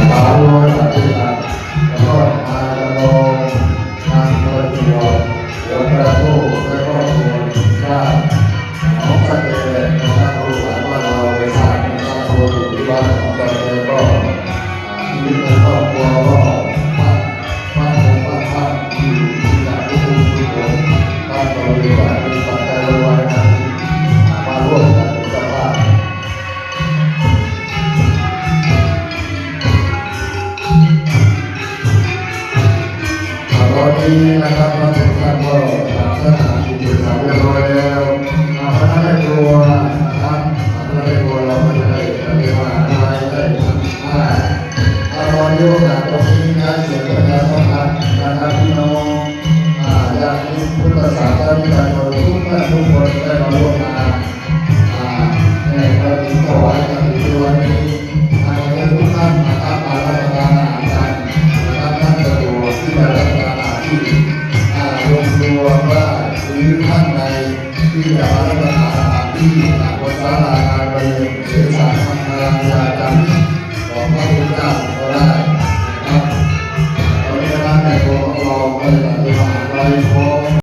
สาวโลสัตว์ตัดแล้วก็มาลงงานประจวบหัวกระโถนและก็หัวข้าน้องสเกตนะครับรู้ว่าเราไปสร้างในครอบครัวอยู่ที่บ้านของเราแล้วก็ชีวิตในครอบครัวก็บ้านผมบ้านท่านอยู่ที่ไหนทุกคนบ้านเราอยู่บ้านมีปัจจัยรวยนะมาร่วมกันเป็นเจ้าภาพตอนนี้นะครับเราทุกท่านก็ทำสถานที่จุดสามเรียบร้อยแล้วพระแม่ครัวนะครับพระแม่ครัวเราไม่ได้เรียกว่าอะไรได้ตอนนี้โอกาสตรงนี้นะเสียงประชาสัมพันธ์นะครับพี่น้องญาติพุทธศาสนิกชนทุกท่านทุกคนได้มาร่วมงานในกรณีถวายกฐินในวันนี้ทุกท่านนะครับมารับประทานอาหารกันนะครับท่านสะดวกที่จะรับประทานอาหารที่โรงครัวว่าหรือท่านใดที่จะมารับประทานอาหารที่บนศาลาการประเรียนเสสาธรรมยาจำของพระพุทธเจ้า